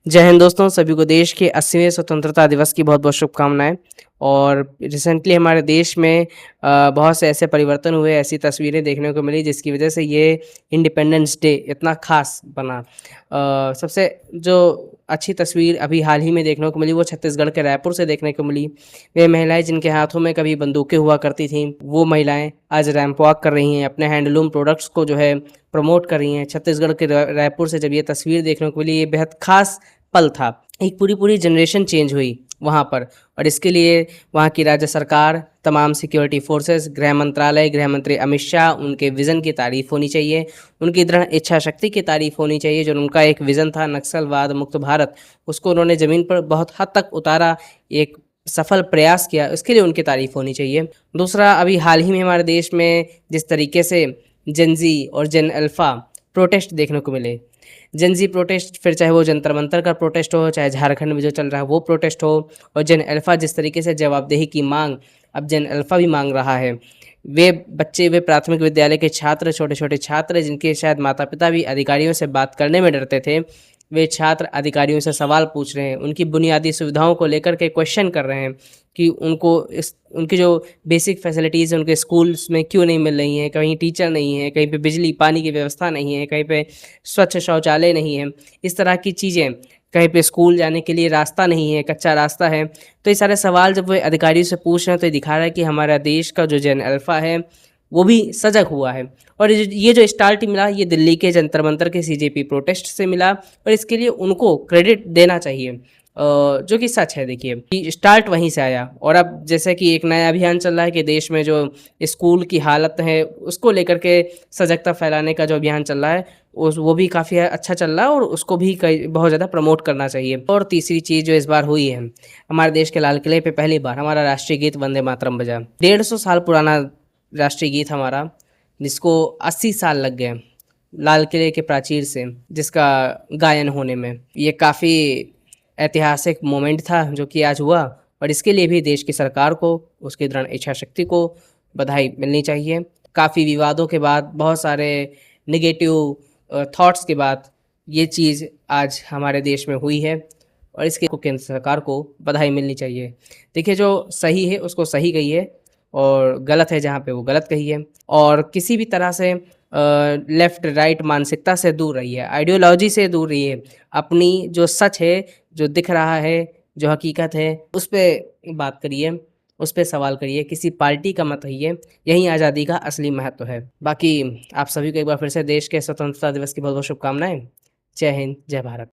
जय हिंद दोस्तों, सभी को देश के 80वें स्वतंत्रता दिवस की बहुत-बहुत शुभकामनाएँ। और रिसेंटली हमारे देश में बहुत से ऐसे परिवर्तन हुए, ऐसी तस्वीरें देखने को मिली जिसकी वजह से ये इंडिपेंडेंस डे इतना ख़ास बना। सबसे जो अच्छी तस्वीर अभी हाल ही में देखने को मिली वो छत्तीसगढ़ के रायपुर से देखने को मिली। वे महिलाएँ जिनके हाथों में कभी बंदूकें हुआ करती थीं, वो महिलाएँ आज रैंप वॉक कर रही हैं, अपने हैंडलूम प्रोडक्ट्स को जो है प्रमोट कर रही हैं। छत्तीसगढ़ के रायपुर से जब ये तस्वीर देखने को मिली, ये बेहद ख़ास पल था। एक पूरी जनरेशन चेंज हुई वहाँ पर, और इसके लिए वहाँ की राज्य सरकार, तमाम सिक्योरिटी फोर्सेस, गृह मंत्रालय, गृह मंत्री अमित शाह, उनके विज़न की तारीफ़ होनी चाहिए। उनकी दृढ़ इच्छा शक्ति की तारीफ़ होनी चाहिए। जो उनका एक विज़न था नक्सलवाद मुक्त भारत, उसको उन्होंने ज़मीन पर बहुत हद तक उतारा, एक सफल प्रयास किया, इसके लिए उनकी तारीफ़ होनी चाहिए। दूसरा, अभी हाल ही में हमारे देश में जिस तरीके से जेन ज़ी और जेन अल्फ़ा प्रोटेस्ट देखने को मिले, जेन ज़ी प्रोटेस्ट, फिर चाहे वो जंतर मंतर का प्रोटेस्ट हो, चाहे झारखंड में जो चल रहा है वो प्रोटेस्ट हो, और जेन अल्फ़ा जिस तरीके से जवाबदेही की मांग अब जेन अल्फ़ा भी मांग रहा है। वे बच्चे, वे प्राथमिक विद्यालय के छात्र, छोटे-छोटे छात्र जिनके शायद माता-पिता भी अधिकारियों से बात करने में डरते थे, वे छात्र अधिकारियों से सवाल पूछ रहे हैं, उनकी बुनियादी सुविधाओं को लेकर के क्वेश्चन कर रहे हैं कि उनको इस उनकी जो बेसिक फैसिलिटीज़ उनके स्कूल्स में क्यों नहीं मिल रही हैं, कहीं टीचर नहीं है, कहीं पे बिजली पानी की व्यवस्था नहीं है, कहीं पे स्वच्छ शौचालय नहीं है, इस तरह की चीज़ें, कहीं पे स्कूल जाने के लिए रास्ता नहीं है, कच्चा रास्ता है। तो ये सारे सवाल जब वे अधिकारियों से पूछ रहे हैं तो ये दिखा रहा है कि हमारा देश का जो जेन अल्फ़ा है वो भी सजग हुआ है। और ये जो स्टार्ट मिला, ये दिल्ली के जंतर मंतर के सीजेपी प्रोटेस्ट से मिला, और इसके लिए उनको क्रेडिट देना चाहिए, जो कि सच है। देखिए कि स्टार्ट वहीं से आया, और अब जैसे कि एक नया अभियान चल रहा है कि देश में जो स्कूल की हालत है उसको लेकर के सजगता फैलाने का जो अभियान चल रहा है, वो भी काफ़ी अच्छा चल रहा है, और उसको भी कई बहुत ज़्यादा प्रमोट करना चाहिए। और तीसरी चीज़ जो इस बार हुई है, हमारे देश के लाल किले पे पहली बार हमारा राष्ट्रीय गीत वंदे मातरम बजा। 150 साल पुराना राष्ट्रीय गीत हमारा, जिसको 80 साल लग गए लाल किले के प्राचीर से जिसका गायन होने में। ये काफ़ी ऐतिहासिक मोमेंट था जो कि आज हुआ, और इसके लिए भी देश की सरकार को, उसकी दृढ़ इच्छा शक्ति को बधाई मिलनी चाहिए। काफ़ी विवादों के बाद, बहुत सारे नेगेटिव थॉट्स के बाद ये चीज़ आज हमारे देश में हुई है, और इसके को केंद्र सरकार को बधाई मिलनी चाहिए। देखिए, जो सही है उसको सही कहिए, और गलत है जहाँ पे वो गलत कहिए, और किसी भी तरह से लेफ़्ट राइट मानसिकता से दूर रहिए, आइडियोलॉजी से दूर रहिए। अपनी जो सच है, जो दिख रहा है, जो हकीकत है, उस पे बात करिए, उस पे सवाल करिए, किसी पार्टी का मत रहिए। यही आज़ादी का असली महत्व है। बाकी आप सभी को एक बार फिर से देश के स्वतंत्रता दिवस की बहुत-बहुत शुभकामनाएँ। जय हिंद, जय भारत।